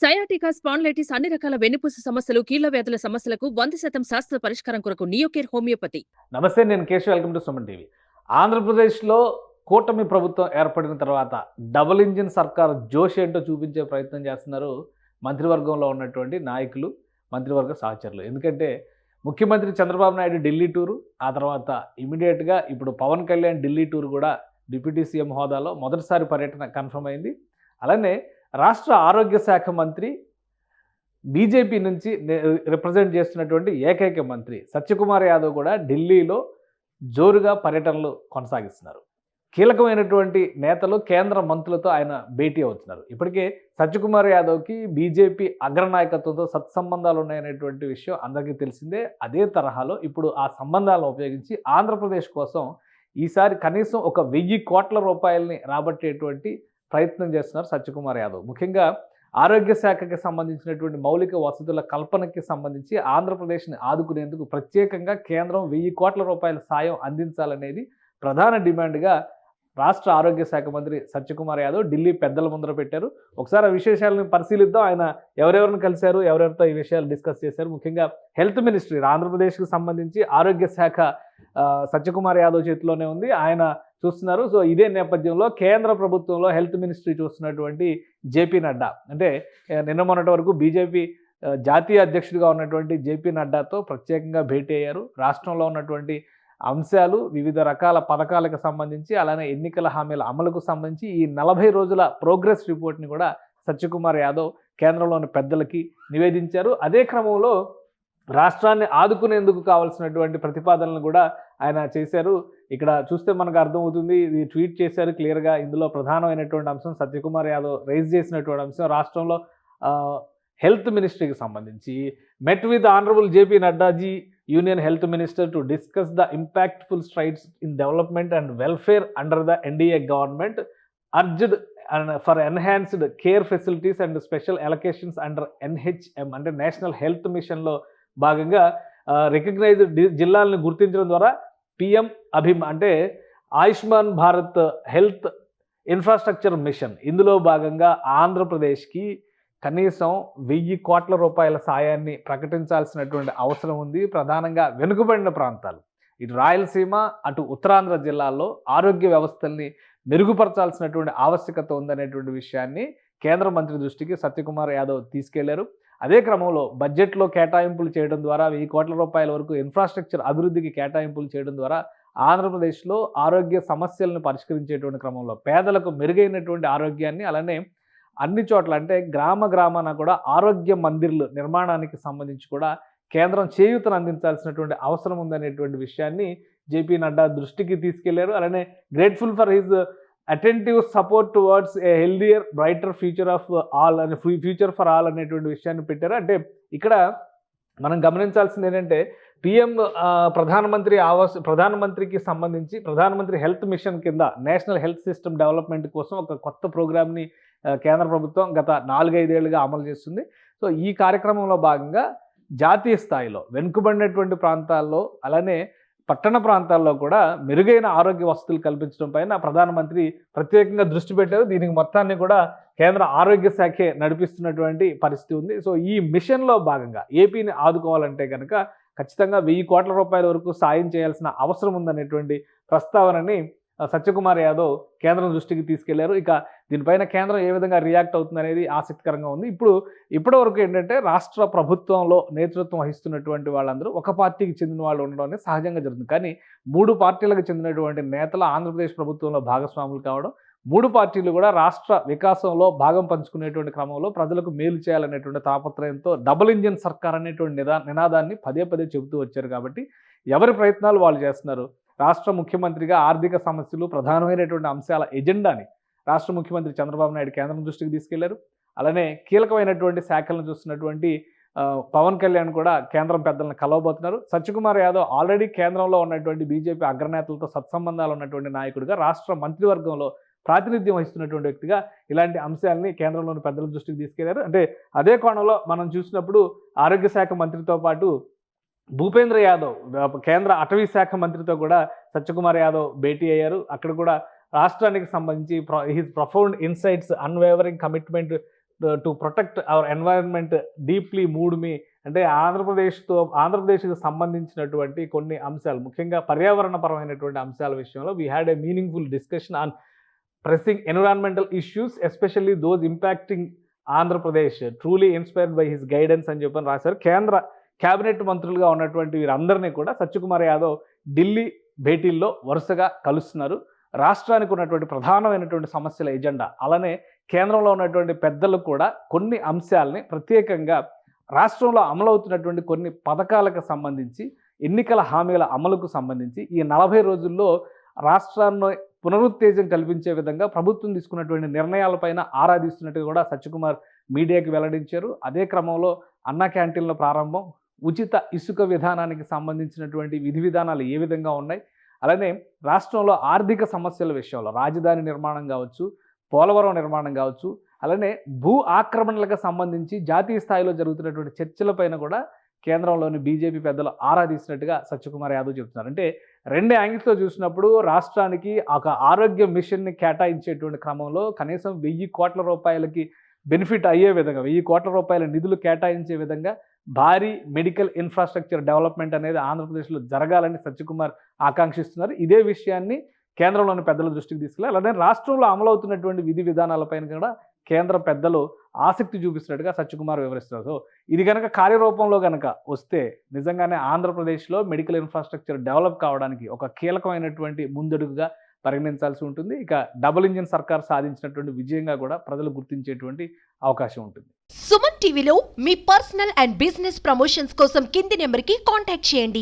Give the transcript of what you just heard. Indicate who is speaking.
Speaker 1: Sciatica, spondylitis అన్ని రకాల వెన్నుపూస సమస్యలు, కీళ్ల వ్యాధుల సమస్యలకు 100% శాస్త్ర పరిష్కారం కొరకు నియోకేర్ హోమియోపతి.
Speaker 2: నమస్తే, నేను Keshav. Welcome to Suman TV. ఆంధ్రప్రదేశ్లో కూటమి ప్రభుత్వం ఏర్పడిన తర్వాత డబుల్ ఇంజిన్ సర్కార్ జోష్ ఏంటో చూపించే ప్రయత్నం చేస్తున్నారు మంత్రివర్గంలో ఉన్నటువంటి నాయకులు, మంత్రివర్గ సహచరులు. ఎందుకంటే ముఖ్యమంత్రి చంద్రబాబు నాయుడు ఢిల్లీ టూరు, ఆ తర్వాత ఇమీడియట్గా ఇప్పుడు పవన్ కళ్యాణ్ ఢిల్లీ టూర్ కూడా డిప్యూటీ సీఎం హోదాలో మొదటిసారి పర్యటన కన్ఫర్మ్ అయింది. అలానే రాష్ట్ర ఆరోగ్య శాఖ మంత్రి, బీజేపీ నుంచి రిప్రజెంట్ చేస్తున్నటువంటి ఏకైక మంత్రి సత్యకుమార్ యాదవ్ కూడా ఢిల్లీలో జోరుగా పర్యటనలు కొనసాగిస్తున్నారు. కీలకమైనటువంటి నేతలు, కేంద్ర మంత్రులతో ఆయన భేటీ అవుతున్నారు. ఇప్పటికే సత్యకుమార్ యాదవ్కి బీజేపీ అగ్రనాయకత్వంతో సత్సంబంధాలు ఉన్నాయనేటువంటి విషయం అందరికీ తెలిసిందే. అదే తరహాలో ఇప్పుడు ఆ సంబంధాలను ఉపయోగించి ఆంధ్రప్రదేశ్ కోసం ఈసారి కనీసం 1,000 కోట్ల రూపాయలని రాబట్టేటువంటి ప్రయత్నం చేస్తున్నారు సత్యకుమార్ యాదవ్. ముఖ్యంగా ఆరోగ్య శాఖకి సంబంధించినటువంటి మౌలిక వసతుల కల్పనకి సంబంధించి ఆంధ్రప్రదేశ్ని ఆదుకునేందుకు ప్రత్యేకంగా కేంద్రం 1,000 కోట్ల రూపాయల సాయం అందించాలనేది ప్రధాన డిమాండ్గా రాష్ట్ర ఆరోగ్య శాఖ మంత్రి సత్యకుమార్ యాదవ్ ఢిల్లీ పెద్దల ముందర పెట్టారు. ఒకసారి ఆ విశేషాలను పరిశీలిద్దాం. ఆయన ఎవరెవరిని కలిశారు, ఎవరెవరితో ఈ విషయాలు డిస్కస్ చేశారు. ముఖ్యంగా హెల్త్ మినిస్ట్రీ, ఆంధ్రప్రదేశ్కి సంబంధించి ఆరోగ్య శాఖ సత్యకుమార్ యాదవ్ చేతిలోనే ఉంది, ఆయన చూస్తున్నారు. సో ఇదే నేపథ్యంలో కేంద్ర ప్రభుత్వంలో హెల్త్ మినిస్ట్రీ చూస్తున్నటువంటి జేపీ నడ్డా, అంటే నిన్న మొన్నటి వరకు బీజేపీ జాతీయ అధ్యక్షుడిగా ఉన్నటువంటి జేపీ నడ్డాతో ప్రత్యేకంగా భేటీ అయ్యారు. రాష్ట్రంలో ఉన్నటువంటి అంశాలు, వివిధ రకాల పథకాలకు సంబంధించి, అలానే ఎన్నికల హామీల అమలుకు సంబంధించి ఈ 40 రోజుల ప్రోగ్రెస్ రిపోర్ట్ని కూడా సత్యకుమార్ యాదవ్ కేంద్రంలోని పెద్దలకి నివేదించారు. అదే క్రమంలో రాష్ట్రాన్ని ఆదుకునేందుకు కావాల్సినటువంటి ప్రతిపాదనలు కూడా ఆయన చేశారు. ఇక్కడ చూస్తే మనకు అర్థమవుతుంది, ఇది ట్వీట్ చేశారు క్లియర్గా. ఇందులో ప్రధానమైనటువంటి అంశం సత్యకుమార్ యాదవ్ రైజ్ చేసినటువంటి అంశం రాష్ట్రంలో హెల్త్ మినిస్ట్రీకి సంబంధించి met with honourable JP Naddaji, union health minister to discuss the impactful strides in development and welfare under the NDA government, urged for enhanced care facilities and special allocations under NHM, అంటే national health మిషన్లో భాగంగా recognised జిల్లాలను గుర్తించడం ద్వారా PM అభిమ్, అంటే Ayushman Bharat health infrastructure machine, ఇందులో భాగంగా ఆంధ్రప్రదేశ్కి కనీసం 1,000 కోట్ల రూపాయల సాయాన్ని ప్రకటించాల్సినటువంటి అవసరం ఉంది. ప్రధానంగా వెనుకబడిన ప్రాంతాలు, ఇటు రాయలసీమ, అటు ఉత్తరాంధ్ర జిల్లాల్లో ఆరోగ్య వ్యవస్థల్ని మెరుగుపరచాల్సినటువంటి ఆవశ్యకత ఉందనేటువంటి విషయాన్ని కేంద్ర మంత్రి దృష్టికి సత్యకుమార్ యాదవ్ తీసుకెళ్లారు. అదే క్రమంలో బడ్జెట్లో కేటాయింపులు చేయడం ద్వారా 1,000 కోట్ల రూపాయల వరకు ఇన్ఫ్రాస్ట్రక్చర్ అభివృద్ధికి కేటాయింపులు చేయడం ద్వారా ఆంధ్రప్రదేశ్లో ఆరోగ్య సమస్యలను పరిష్కరించేటువంటి క్రమంలో పేదలకు మెరుగైనటువంటి ఆరోగ్యాన్ని, అలానే అన్ని చోట్ల అంటే గ్రామాన కూడా ఆరోగ్య మందిర్లు నిర్మాణానికి సంబంధించి కూడా కేంద్రం చేయూతను అందించాల్సినటువంటి అవసరం ఉందనేటువంటి విషయాన్ని జేపీ నడ్డా దృష్టికి తీసుకెళ్లారు. అలానే grateful for his attentive support towards a healthier brighter future of all అని, ఫ్యూచర్ ఫర్ ఆల్ అనేటువంటి విషయాన్ని పెట్టారు. అంటే ఇక్కడ మనం గమనించాల్సింది ఏంటంటే పిఎం ప్రధానమంత్రికి సంబంధించి ప్రధానమంత్రి హెల్త్ మిషన్ కింద నేషనల్ హెల్త్ సిస్టమ్ డెవలప్మెంట్ కోసం ఒక కొత్త ప్రోగ్రామ్ని కేంద్ర ప్రభుత్వం గత 4-5 ఏళ్లుగా అమలు చేస్తుంది. సో ఈ కార్యక్రమంలో భాగంగా జాతీయ స్థాయిలో వెనుకబడినటువంటి ప్రాంతాల్లో, అలానే పట్టణ ప్రాంతాల్లో కూడా మెరుగైన ఆరోగ్య వసతులు కల్పించడం పైన ప్రధానమంత్రి ప్రత్యేకంగా దృష్టి పెట్టారు. దీనికి మొత్తాన్ని కూడా కేంద్ర ఆరోగ్య శాఖే నడిపిస్తున్నటువంటి పరిస్థితి ఉంది. సో ఈ మిషన్లో భాగంగా ఏపీని ఆదుకోవాలంటే కనుక ఖచ్చితంగా 1,000 కోట్ల రూపాయల వరకు సాయం చేయాల్సిన అవసరం ఉందనేటువంటి ప్రస్తావనని సత్యకుమార్ యాదవ్ కేంద్రం దృష్టికి తీసుకెళ్లారు. ఇక దీనిపైన కేంద్రం ఏ విధంగా రియాక్ట్ అవుతుంది అనేది ఆసక్తికరంగా ఉంది. ఇప్పటివరకు ఏంటంటే రాష్ట్ర ప్రభుత్వంలో నేతృత్వం వహిస్తున్నటువంటి వాళ్ళందరూ ఒక పార్టీకి చెందిన వాళ్ళు ఉండడం అనేది సహజంగా జరుగుతుంది. కానీ 3 పార్టీలకు చెందినటువంటి నేతలు ఆంధ్రప్రదేశ్ ప్రభుత్వంలో భాగస్వాములు కావడం, 3 పార్టీలు కూడా రాష్ట్ర వికాసంలో భాగం పంచుకునేటువంటి క్రమంలో ప్రజలకు మేలు చేయాలనేటువంటి తాపత్రయంతో డబుల్ ఇంజిన్ సర్కార్ అనేటువంటి నినాదాన్ని పదే చెబుతూ వచ్చారు. కాబట్టి ఎవరి ప్రయత్నాలు వాళ్ళు చేస్తున్నారు. రాష్ట్ర ముఖ్యమంత్రిగా ఆర్థిక సమస్యలు, ప్రధానమైనటువంటి అంశాల ఎజెండాని రాష్ట్ర ముఖ్యమంత్రి చంద్రబాబు నాయుడు కేంద్రం దృష్టికి తీసుకెళ్లారు. అలానే కీలకమైనటువంటి శాఖలను చూస్తున్నటువంటి పవన్ కళ్యాణ్ కూడా కేంద్రం పెద్దలను కలవబోతున్నారు. సత్యకుమార్ యాదవ్ ఆల్రెడీ కేంద్రంలో ఉన్నటువంటి బీజేపీ అగ్రనేతలతో సత్సంబంధాలు ఉన్నటువంటి నాయకుడిగా, రాష్ట్ర మంత్రివర్గంలో ప్రాతినిధ్యం వహిస్తున్నటువంటి వ్యక్తిగా ఇలాంటి అంశాలని కేంద్రంలోని పెద్దల దృష్టికి తీసుకెళ్లారు. అంటే అదే కోణంలో మనం చూసినప్పుడు ఆరోగ్య శాఖ మంత్రితో పాటు భూపేంద్ర యాదవ్ కేంద్ర అటవీ శాఖ మంత్రితో కూడా సత్యకుమార్ యాదవ్ భేటీ అయ్యారు. అక్కడ కూడా రాష్ట్రానికి సంబంధించి his profound insights, unwavering commitment to protect our environment deeply mood మీ అంటే ఆంధ్రప్రదేశ్కి సంబంధించినటువంటి కొన్ని అంశాలు, ముఖ్యంగా పర్యావరణపరమైనటువంటి అంశాల విషయంలో we had a meaningful discussion on pressing environmental issues especially those impacting Andhra Pradesh truly inspired by his guidance అని చెప్పని రాశారు. కేంద్ర కేబినెట్ మంత్రులుగా ఉన్నటువంటి వీరందరినీ కూడా సత్యకుమార్ యాదవ్ ఢిల్లీ భేటీల్లో వరుసగా కలుస్తున్నారు. రాష్ట్రానికి ఉన్నటువంటి ప్రధానమైనటువంటి సమస్యల ఎజెండా, అలానే కేంద్రంలో ఉన్నటువంటి పెద్దలు కూడా కొన్ని అంశాలని ప్రత్యేకంగా రాష్ట్రంలో అమలవుతున్నటువంటి కొన్ని పథకాలకు సంబంధించి, ఎన్నికల హామీల అమలుకు సంబంధించి ఈ 40 రోజుల్లో రాష్ట్రాన్ని పునరుత్తేజం కల్పించే విధంగా ప్రభుత్వం తీసుకున్నటువంటి నిర్ణయాలపైన ఆరాధిస్తున్నట్టుగా కూడా సత్యకుమార్ మీడియాకి వెల్లడించారు. అదే క్రమంలో అన్నా క్యాంటీన్ల ప్రారంభం, ఉచిత ఇసుక విధానానికి సంబంధించినటువంటి విధి విధానాలు ఏ విధంగా ఉన్నాయి, అలానే రాష్ట్రంలో ఆర్థిక సమస్యల విషయంలో రాజధాని నిర్మాణం కావచ్చు, పోలవరం నిర్మాణం కావచ్చు, అలానే భూ ఆక్రమణలకు సంబంధించి జాతీయ స్థాయిలో జరుగుతున్నటువంటి చర్చలపైన కూడా కేంద్రంలోని బీజేపీ పెద్దలు ఆరాధిస్తున్నట్టుగా సత్యకుమార్ యాదవ్ చెప్తున్నారు. అంటే 2 యాంగిల్స్లో చూసినప్పుడు రాష్ట్రానికి ఒక ఆరోగ్య మిషన్ని కేటాయించేటువంటి క్రమంలో కనీసం 1000 కోట్ల రూపాయలకి బెనిఫిట్ అయ్యే విధంగా, 1000 కోట్ల రూపాయల నిధులు కేటాయించే విధంగా భారీ మెడికల్ ఇన్ఫ్రాస్ట్రక్చర్ డెవలప్మెంట్ అనేది ఆంధ్రప్రదేశ్లో జరగాలని సత్యకుమార్ ఆకాంక్షిస్తున్నారు. ఇదే విషయాన్ని కేంద్రంలోని పెద్దల దృష్టికి తీసుకెళ్ళి, అలానే రాష్ట్రంలో అమలవుతున్నటువంటి విధి విధానాలపైన కూడా కేంద్ర పెద్దలు ఆసక్తి చూపిస్తున్నట్టుగా సత్యకుమార్ వివరిస్తున్నారు. సో ఇది కనుక కార్యరూపంలో కనుక వస్తే నిజంగానే ఆంధ్రప్రదేశ్లో మెడికల్ ఇన్ఫ్రాస్ట్రక్చర్ డెవలప్ కావడానికి ఒక కీలకమైనటువంటి ముందడుగుగా పరిగణించాల్సి ఉంటుంది. ఇక డబుల్ ఇంజిన్ సర్కార్ సాధించినటువంటి విజయంగా కూడా ప్రజలు గుర్తించేటువంటి అవకాశం ఉంటుంది.
Speaker 3: సుమన్ టీవీలో మీ పర్సనల్ అండ్ బిజినెస్ ప్రమోషన్స్ కోసం కింది నెంబర్కి కాంటాక్ట్ చేయండి.